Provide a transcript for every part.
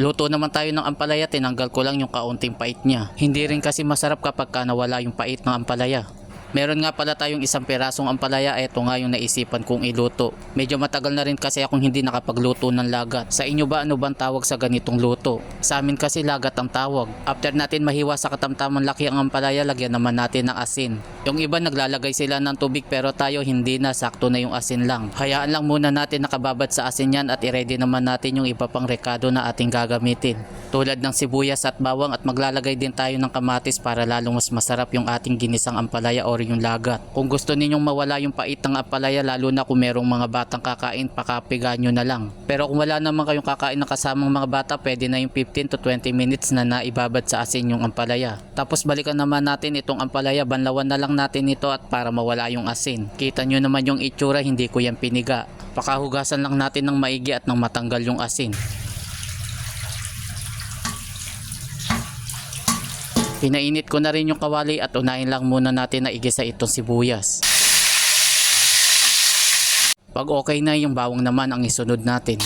Luto naman tayo ng ampalaya, tinanggal ko lang yung kaunting pait niya. Hindi rin kasi masarap kapag nawala yung pait ng ampalaya. Meron nga pala tayong isang pirasong ampalaya, eto nga yung naisipan kong iluto. Medyo matagal na rin kasi akong hindi nakapagluto ng lagat. Sa inyo ba ano bang tawag sa ganitong luto? Sa amin kasi lagat ang tawag. After natin mahiwa sa katamtamang laki ang ampalaya, lagyan naman natin ng asin. Yung iba naglalagay sila ng tubig pero tayo hindi na, sakto na yung asin lang. Hayaan lang muna natin nakababad sa asin yan at i-ready naman natin yung iba pang rekado na ating gagamitin. Tulad ng sibuyas at bawang, at maglalagay din tayo ng kamatis para lalong mas masarap yung ating ginisang ampalaya o yung lagat. Kung gusto ninyong mawala yung pait ng ampalaya, lalo na kung merong mga batang kakain, pakapiga nyo na lang. Pero kung wala naman kayong kakain na kasamang mga bata, pwede na yung 15 to 20 minutes na naibabad sa asin yung ampalaya. Tapos balikan naman natin itong ampalaya, banlawan na lang natin ito at para mawala yung asin. Kita nyo naman yung itsura, hindi ko yan piniga. Pakahugasan lang natin ng maigi at nang matanggal yung asin. Pinainit ko na rin yung kawali at unahin lang muna natin na igisa itong sibuyas. Pag okay na yung bawang naman ang isunod natin.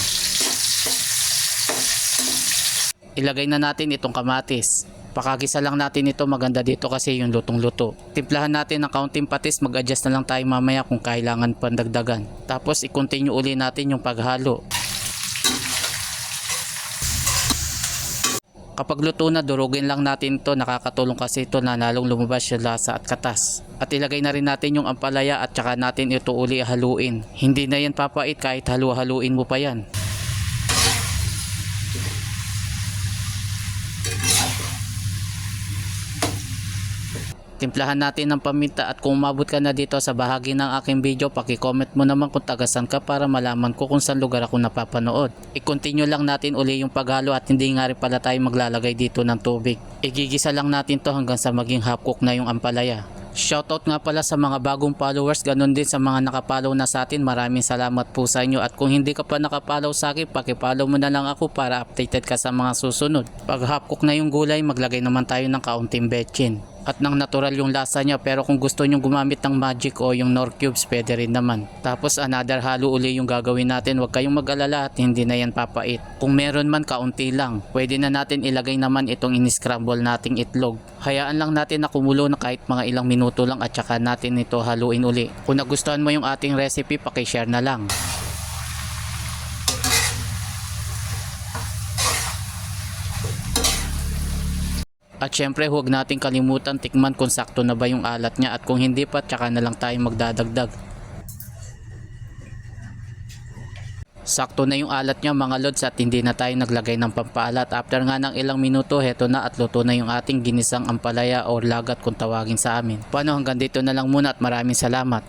Ilagay na natin itong kamatis. Pakagisa lang natin ito, maganda dito kasi yung lutong-luto. Timplahan natin ng kaunting patis, mag-adjust na lang tayo mamaya kung kailangan pandagdagan. Tapos i-continue uli natin yung paghalo. Kapag luto na, durugin lang natin ito. Nakakatulong kasi ito na lalong lumabas yung lasa at katas. At ilagay na rin natin yung ampalaya at saka natin ito uli haluin. Hindi na yan papait kahit halu-haluin mo pa yan. Timplahan natin ng paminta, at kung umabot ka na dito sa bahagi ng aking video, paki-comment mo naman kung tagasan ka para malaman ko kung saan lugar ako napapanood. I-continue lang natin uli yung paghalo at hindi nga rin pala tayo maglalagay dito ng tubig. Igigisa lang natin to hanggang sa maging half cook na yung ampalaya. Shoutout nga pala sa mga bagong followers, ganun din sa mga nakapollow na sa atin. Maraming salamat po sa inyo, at kung hindi ka pa nakapollow sa akin, paki-follow mo na lang ako para updated ka sa mga susunod. Pag half cook na yung gulay, maglagay naman tayo ng kaunting betchin at ng natural yung lasa niya. Pero kung gusto nyo gumamit ng magic o yung Knorr cubes, pwede rin naman. Tapos another halo uli yung gagawin natin. Huwag kayong mag-alala at hindi na yan papait. Kung meron man, kaunti lang. Pwede na natin ilagay naman itong in-scramble nating itlog. Hayaan lang natin na kumulo na kahit mga ilang minuto lang at saka natin ito haluin uli. Kung nagustuhan mo yung ating recipe, paki-share na lang. At syempre, huwag nating kalimutan tikman kung sakto na ba yung alat niya, at kung hindi pa, tsaka na lang tayo magdadagdag. Sakto na yung alat niya mga lods, at hindi na tayo naglagay ng pampaalat. After nga ng ilang minuto, heto na at luto na yung ating ginisang ampalaya o lagat kung tawagin sa amin. Paano, hanggang dito na lang muna at maraming salamat.